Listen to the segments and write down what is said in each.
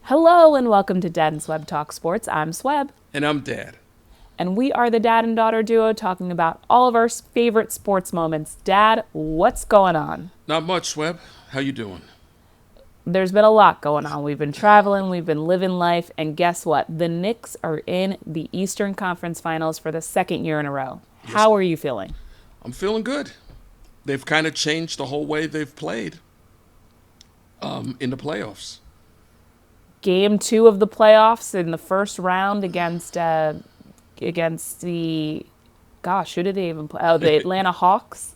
Hello and welcome to Dad and Swebb Talk Sports. I'm Swebb, And I'm Dad. and we are the dad and daughter duo talking about all of our favorite sports moments. Dad, what's going on? Not much, Swebb. How you doing? There's been a lot going on. We've been traveling, we've been living life, and guess what? The Knicks are in the Eastern Conference Finals for the second year in a row. Yes, How are you feeling? I'm feeling good. They've kind of changed the whole way they've played in the playoffs. Game 2 of the playoffs in the first round against the who did they even play? Oh, the Atlanta Hawks.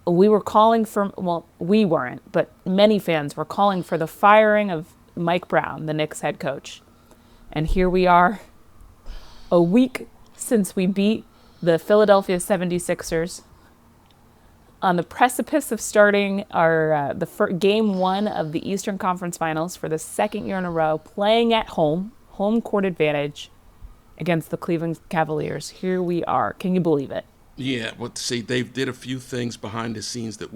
We were calling for, well, we weren't, but many fans were calling for the firing of Mike Brown, the Knicks head coach. And here we are, a week since we beat the Philadelphia 76ers, on the precipice of starting our game 1 of the Eastern Conference Finals for the second year in a row, playing at home court advantage against the Cleveland Cavaliers. Here we are. Can you believe it? Yeah, but see, they did a few things behind the scenes that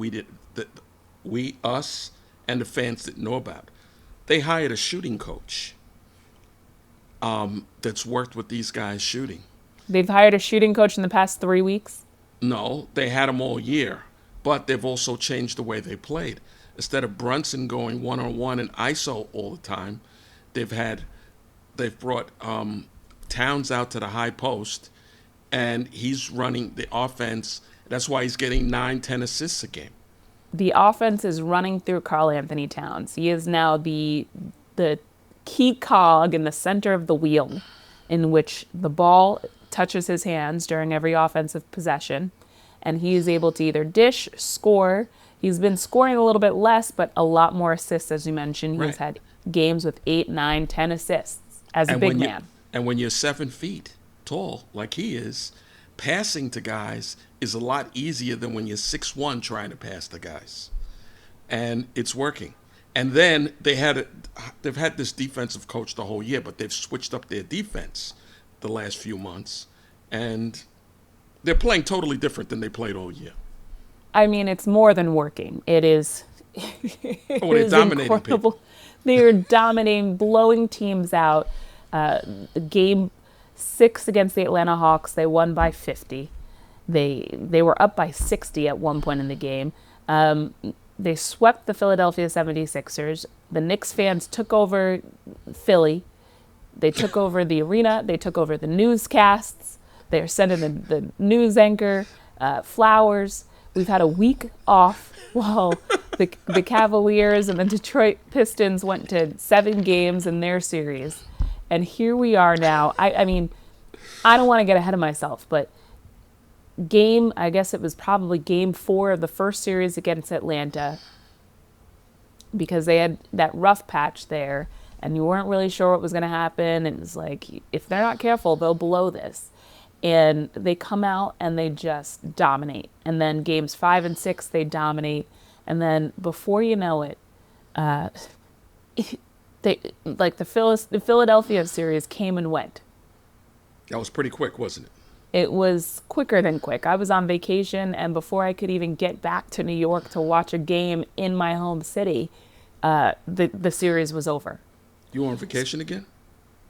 us, and the fans didn't know about. They hired a shooting coach that's worked with these guys shooting. They've hired a shooting coach in the past 3 weeks. No, they had him all year, but they've also changed the way they played. Instead of Brunson going one-on-one and ISO all the time, they've had they've brought Towns out to the high post, and he's running the offense. That's why he's getting 9, 10 assists a game. The offense is running through Karl Anthony Towns. He is now the key cog in the center of the wheel, in which the ball touches his hands during every offensive possession, and he is able to either dish, score. He's been scoring a little bit less, but a lot more assists, as you mentioned. He's Right. had games with 8, 9, 10 assists as a And big when you man. and when you're 7 feet tall, like he is, passing to guys is a lot easier than when you're 6'1" trying to pass to guys. And it's working. And then they've had this defensive coach the whole year, but they've switched up their defense the last few months, and they're playing totally different than they played all year. I mean, it's more than working. It is, it Oh, they're is dominating incredible. people. They are dominating, blowing teams out. Game 6 against the Atlanta Hawks, they won by 50. They were up by 60 at one point in the game. They swept the Philadelphia 76ers. The Knicks fans took over Philly. They took over the arena. They took over the newscasts. They're sending the news anchor flowers. We've had a week off while the Cavaliers and the Detroit Pistons went to 7 games in their series. And here we are now. I mean, I don't want to get ahead of myself, but I guess it was probably game 4 of the first series against Atlanta, because they had that rough patch there and you weren't really sure what was going to happen. And it's like, if they're not careful, they'll blow this. And they come out and they just dominate. And then games 5 and 6, they dominate. And then before you know it, they like the Philadelphia series came and went. That was pretty quick, wasn't it? It was quicker than quick. I was on vacation, and before I could even get back to New York to watch a game in my home city, the series was over. You on vacation again?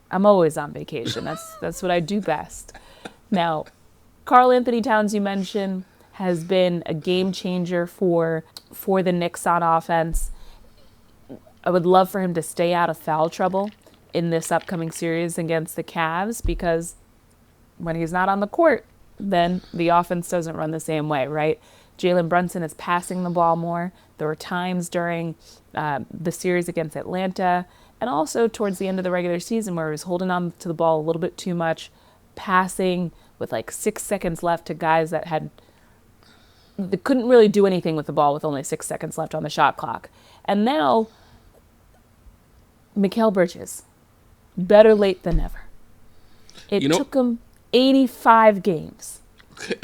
I'm always on vacation. That's what I do best. Now, Karl Anthony Towns, you mentioned, has been a game changer for the Knicks on offense. I would love for him to stay out of foul trouble in this upcoming series against the Cavs, because when he's not on the court, then the offense doesn't run the same way, right? Jalen Brunson is passing the ball more. There were times during the series against Atlanta and also towards the end of the regular season where he was holding on to the ball a little bit too much, passing with like 6 seconds left to guys they couldn't really do anything with the ball with only 6 seconds left on the shot clock. And now, Mikal Bridges, better late than never. It You know, took him 85 games,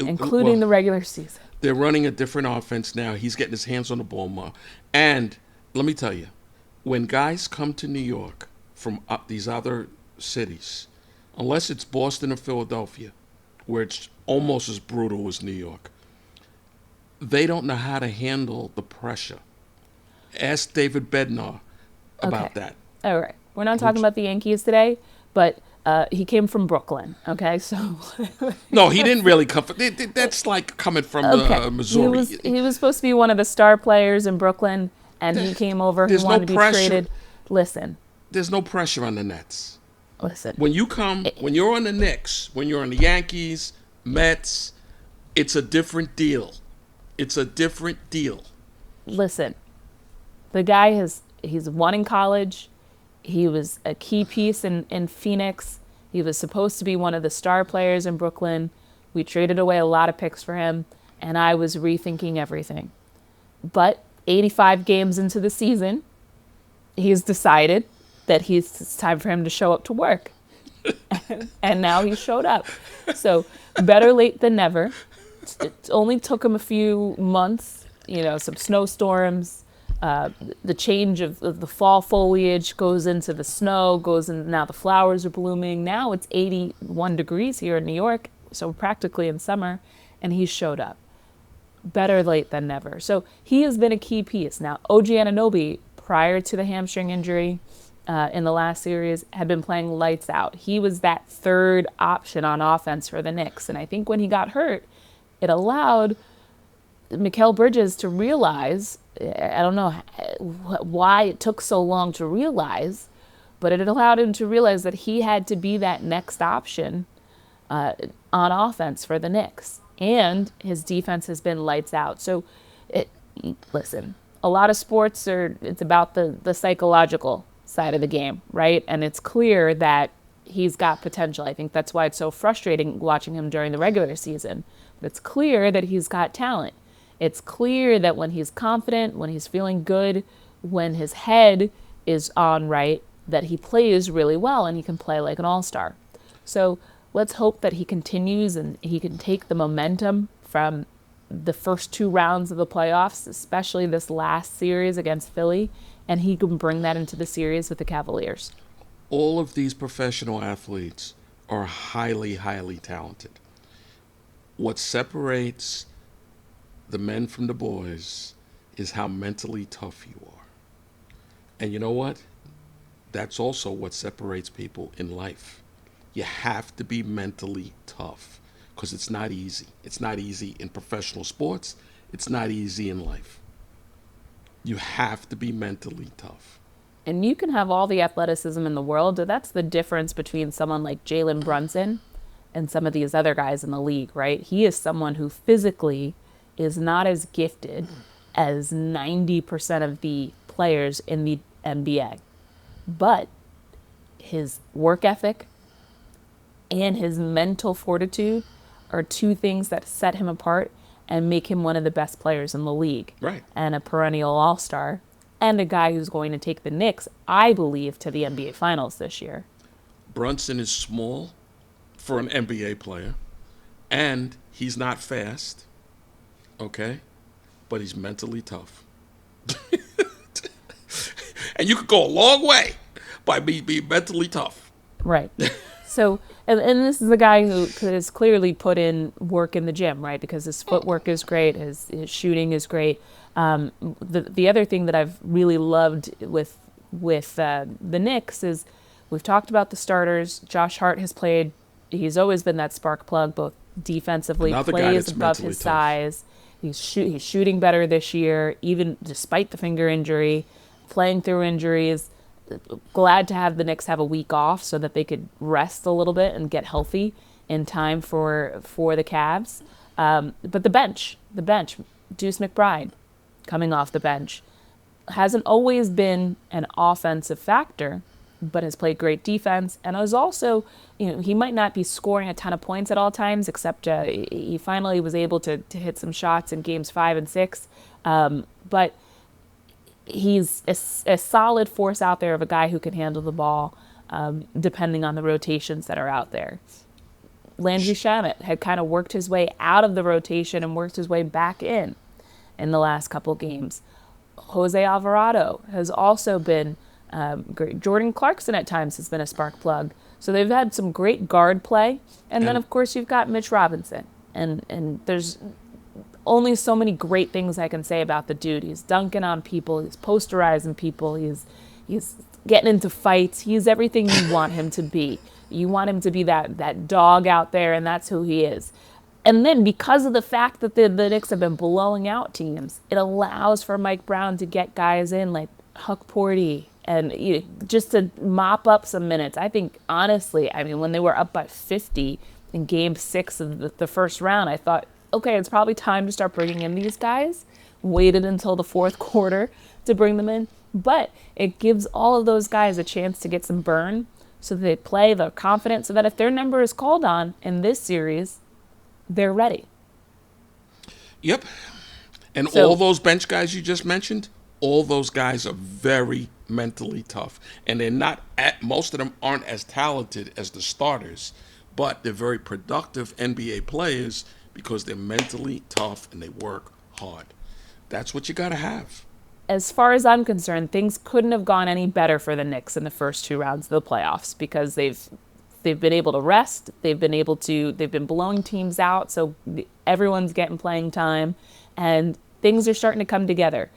including well, the regular season. they're running a different offense now. He's getting his hands on the ball more. And let me tell you, when guys come to New York from these other cities, unless it's Boston or Philadelphia, where it's almost as brutal as New York, they don't know how to handle the pressure. Ask David Bednar Okay. about that. All right. We're not talking about the Yankees today, but he came from Brooklyn. Okay, so No, he didn't really come from. That's like coming from okay, Missouri. he was supposed to be one of the star players in Brooklyn, and he came over. He There's no wanted to be pressure. traded. Listen, There's no pressure on the Nets. listen. When you're on the Knicks, when you're on the Yankees, Mets, it's a different deal. It's a different deal. Listen, the guy he's won in college. He was a key piece in Phoenix. He was supposed to be one of the star players in Brooklyn. We traded away a lot of picks for him, and I was rethinking everything. But 85 games into the season, he's decided that it's time for him to show up to work. And now he showed up. So better late than never. It only took him a few months, some snowstorms. The change of the fall foliage goes into the snow, now the flowers are blooming. Now it's 81 degrees here in New York, so practically in summer, and he showed up. Better late than never. So he has been a key piece. Now, OG Anunoby, prior to the hamstring injury in the last series, had been playing lights out. He was that third option on offense for the Knicks, and I think when he got hurt, it allowed Mikal Bridges to realize, I don't know why it took so long to realize, but it allowed him to realize that he had to be that next option on offense for the Knicks. And his defense has been lights out. So, listen, a lot of sports it's about the psychological side of the game, right? And it's clear that he's got potential. I think that's why it's so frustrating watching him during the regular season. But it's clear that he's got talent. It's clear that when he's confident, when he's feeling good, when his head is on right, that he plays really well and he can play like an all-star. So let's hope that he continues and he can take the momentum from the first two rounds of the playoffs, especially this last series against Philly, and he can bring that into the series with the Cavaliers. All of these professional athletes are highly, highly talented. What separates the men from the boys is how mentally tough you are. And you know what? That's also what separates people in life. You have to be mentally tough because it's not easy. It's not easy in professional sports. It's not easy in life. You have to be mentally tough. And you can have all the athleticism in the world. That's the difference between someone like Jalen Brunson and some of these other guys in the league, right? He is someone who physically is not as gifted as 90% of the players in the NBA. But his work ethic and his mental fortitude are two things that set him apart and make him one of the best players in the league. Right. And a perennial all-star and a guy who's going to take the Knicks, I believe, to the NBA Finals this year. Brunson is small for an NBA player, and he's not fast, okay? But he's mentally tough. And you could go a long way by being mentally tough. Right. So, and this is a guy who has clearly put in work in the gym, right? Because his footwork is great, his shooting is great. The other thing that I've really loved with the Knicks is we've talked about the starters. Josh Hart has played. He's always been that spark plug, both defensively, Another plays above his tough. size. He's shooting better this year, even despite the finger injury, playing through injuries. Glad to have the Knicks have a week off so that they could rest a little bit and get healthy in time for the Cavs. But the bench, Deuce McBride coming off the bench, hasn't always been an offensive factor, but has played great defense and is also, he might not be scoring a ton of points at all times, except he finally was able to hit some shots in games 5 and 6. But he's a solid force out there of a guy who can handle the ball, depending on the rotations that are out there. Landry Shamet had kind of worked his way out of the rotation and worked his way back in the last couple games. Jose Alvarado has also been great. Jordan Clarkson at times has been a spark plug. So they've had some great guard play. And then, of course, you've got Mitch Robinson. And there's only so many great things I can say about the dude. He's dunking on people. He's posterizing people. He's getting into fights. He's everything you want him to be. You want him to be that dog out there, and that's who he is. And then because of the fact that the Knicks have been blowing out teams, it allows for Mike Brown to get guys in like Huck Porty and just to mop up some minutes. I think, honestly, I mean, when they were up by 50 in game 6 of the first round, I thought, okay, it's probably time to start bringing in these guys. Waited until the fourth quarter to bring them in. But it gives all of those guys a chance to get some burn so that they play the confidence so that if their number is called on in this series, they're ready. Yep. And So, all those bench guys you just mentioned, all those guys are very mentally tough. And they're not, most of them aren't as talented as the starters, but they're very productive NBA players because they're mentally tough and they work hard. That's what you got to have. as far as I'm concerned, things couldn't have gone any better for the Knicks in the first 2 rounds of the playoffs because they've been able to rest, they've been blowing teams out, so everyone's getting playing time, and things are starting to come together.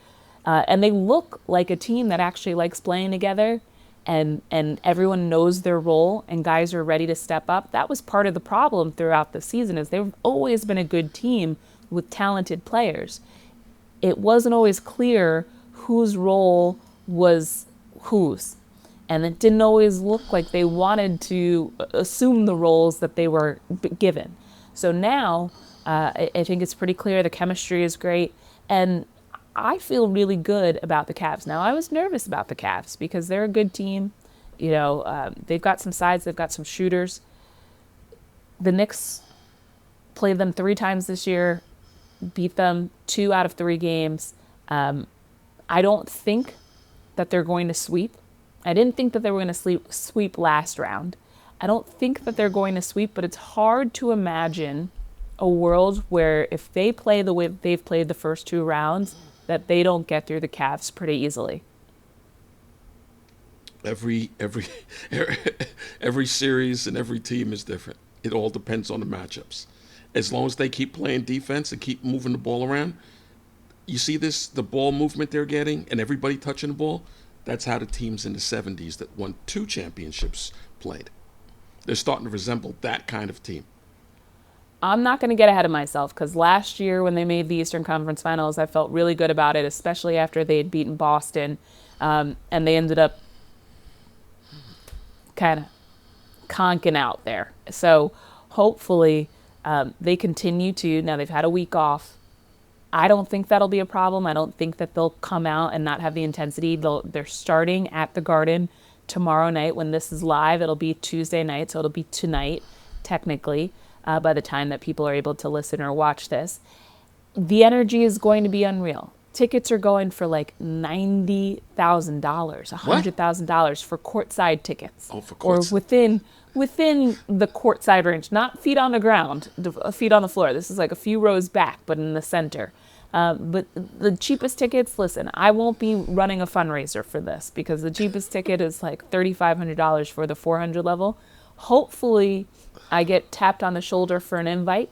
And they look like a team that actually likes playing together, and everyone knows their role, and guys are ready to step up. That was part of the problem throughout the season, is they've always been a good team with talented players. It wasn't always clear whose role was whose. And it didn't always look like they wanted to assume the roles that they were given. So now, I think it's pretty clear the chemistry is great. And I feel really good about the Cavs. Now, I was nervous about the Cavs because they're a good team. They've got some sides, they've got some shooters. The Knicks played them 3 times this year, beat them 2 out of 3 games. I don't think that they're going to sweep. I didn't think that they were going to sweep last round. I don't think that they're going to sweep, but it's hard to imagine a world where if they play the way that they've played the first 2 rounds, that they don't get through the Cavs pretty easily. Every every series and every team is different. It all depends on the matchups. As long as they keep playing defense and keep moving the ball around, you see the ball movement they're getting and everybody touching the ball. That's how the teams in the 70s that won 2 championships played. They're starting to resemble that kind of team. I'm not going to get ahead of myself because last year when they made the Eastern Conference Finals, I felt really good about it, especially after they had beaten Boston, and they ended up kind of conking out there. So hopefully they continue to. Now they've had a week off. I don't think that'll be a problem. I don't think that they'll come out and not have the intensity. They're starting at the Garden tomorrow night. When this is live, it'll be Tuesday night, so it'll be tonight, technically, by the time that people are able to listen or watch this. The energy is going to be unreal. Tickets are going for like $90,000, $100,000 for courtside tickets. Oh, for or courtside. within the courtside range, not feet on the ground, feet on the floor. This is like a few rows back, but in the center. But the cheapest tickets, listen, I won't be running a fundraiser for this because the cheapest ticket is like $3,500 for the 400 level. Hopefully, I get tapped on the shoulder for an invite,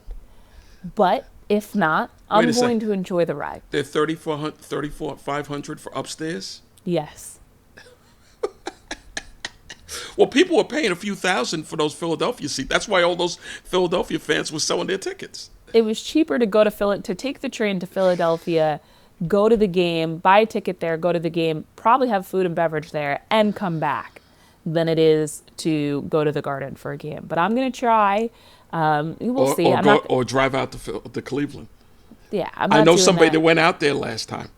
but if not, I'm going to enjoy the ride. They're 3,500 for upstairs? Yes. Well, people were paying a few thousand for those Philadelphia seats. That's why all those Philadelphia fans were selling their tickets. It was cheaper to go to take the train to Philadelphia, go to the game, buy a ticket there, go to the game, probably have food and beverage there, and come back than it is to go to the Garden for a game. But I'm going to try. We'll see. Or drive out to Cleveland. Yeah, I'm not I know doing somebody that. that went out there last time.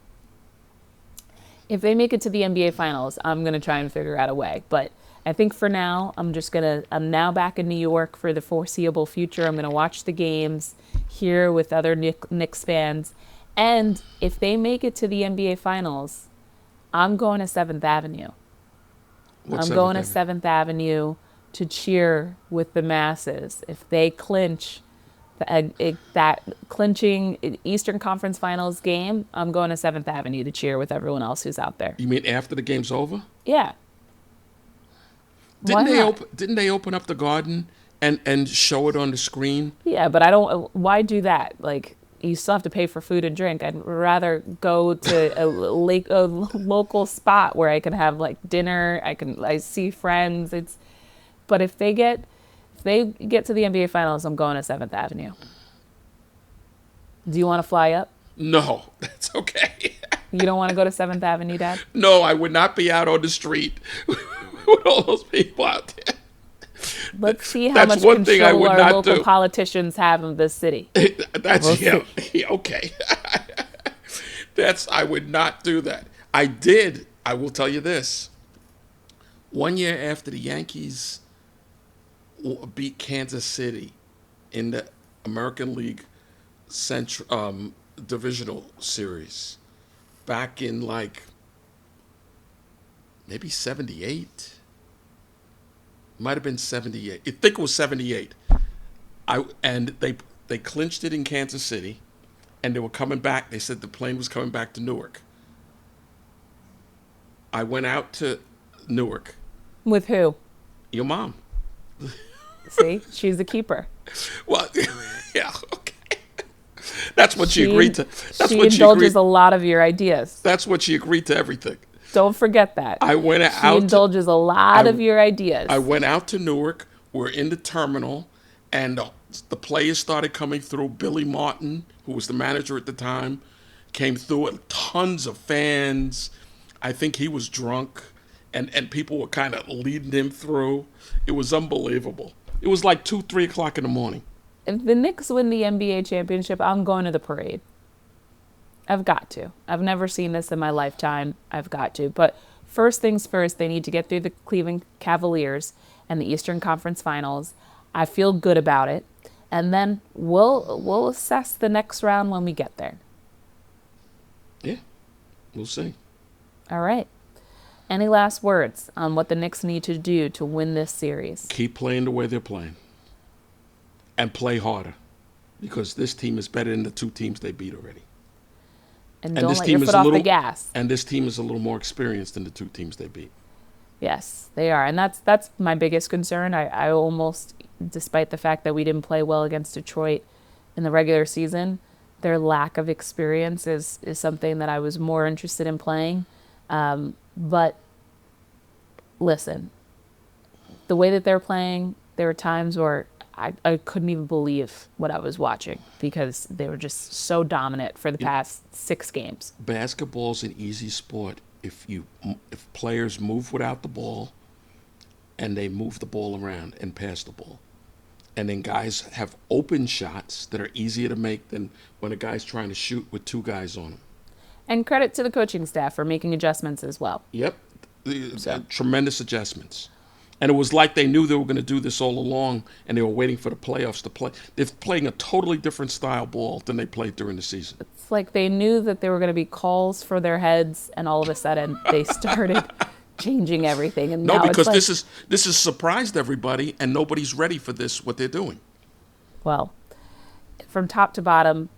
If they make it to the NBA Finals, I'm going to try and figure out a way. But I think for now, I'm now back in New York for the foreseeable future. I'm going to watch the games here with other Knicks fans. And if they make it to the NBA Finals, I'm going to 7th Avenue. What's I'm going to 7th 7th Avenue to cheer with the masses. If they clinch that clinching Eastern Conference Finals game, I'm going to 7th Avenue to cheer with everyone else who's out there. You mean after the game's over? Yeah. Didn't they open up the Garden and show it on the screen? Yeah, but I don't. Why do that? Like, you still have to pay for food and drink. I'd rather go to a local spot where I can have like dinner. I see friends. But if they get to the NBA Finals, I'm going to 7th Avenue. Do you want to fly up? No, that's okay. You don't want to go to 7th Avenue, Dad? No, I would not be out on the street with all those people out there. Let's see how much control our local politicians have of this city. Okay. I would not do that. I will tell you this. 1 year after the Yankees beat Kansas City in the American League Central Divisional Series, back in like maybe 78. Might have been 78. I think it was 78. And they clinched it in Kansas City, and they were coming back. They said the plane was coming back to Newark. I went out to Newark. With who? Your mom. See, she's a keeper. Well, yeah, okay. That's what she agreed to. She indulges a lot of your ideas. That's what she agreed to everything. Don't forget that. She indulges a lot of your ideas. I went out to Newark. We're in the terminal, and the players started coming through. Billy Martin, who was the manager at the time, came through, and tons of fans. I think he was drunk, and people were kind of leading him through. It was unbelievable. It was like 2, 3 o'clock in the morning. If the Knicks win the NBA championship, I'm going to the parade. I've got to. I've never seen this in my lifetime. I've got to. But first things first, they need to get through the Cleveland Cavaliers and the Eastern Conference Finals. I feel good about it. And then we'll assess the next round when we get there. Yeah, we'll see. All right. Any last words on what the Knicks need to do to win this series? Keep playing the way they're playing. And play harder. Because this team is better than the 2 teams they beat already. And don't let your foot off the gas. And this team is a little more experienced than the 2 teams they beat. Yes, they are. And that's my biggest concern. I almost, despite the fact that we didn't play well against Detroit in the regular season, their lack of experience is something that I was more interested in playing. But listen, the way that they're playing, there were times where I couldn't even believe what I was watching because they were just so dominant for the past 6 games. Basketball's an easy sport if players move without the ball and they move the ball around and pass the ball. And then guys have open shots that are easier to make than when a guy's trying to shoot with 2 guys on him. And credit to the coaching staff for making adjustments as well. Yep. Tremendous adjustments. And it was like they knew they were going to do this all along, and they were waiting for the playoffs to play. They're playing a totally different style ball than they played during the season. It's like they knew that there were going to be calls for their heads, and all of a sudden they started changing everything. And no, because this has surprised everybody, and nobody's ready for this, what they're doing. Well, from top to bottom,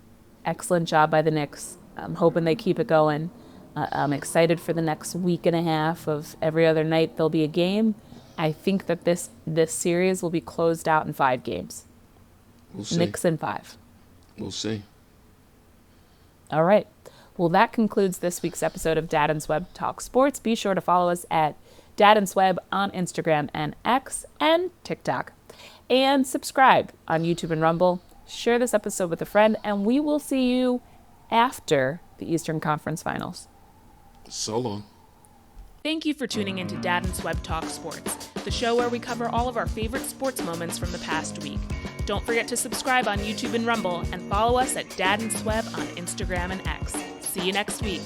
excellent job by the Knicks. I'm hoping they keep it going. I'm excited for the next week and a half of every other night there'll be a game. I think that this series will be closed out in 5 games. We'll see. Knicks in 5. We'll see. All right. Well, that concludes this week's episode of Dad and Swebb Talk Sports. Be sure to follow us at Dad and Swebb on Instagram and X and TikTok. And subscribe on YouTube and Rumble. Share this episode with a friend, and we will see you after the Eastern Conference Finals. So long. Thank you for tuning in to Dad and Swebb Talk Sports, the show where we cover all of our favorite sports moments from the past week. Don't forget to subscribe on YouTube and Rumble, and follow us at Dad and Swebb on Instagram and X. See you next week.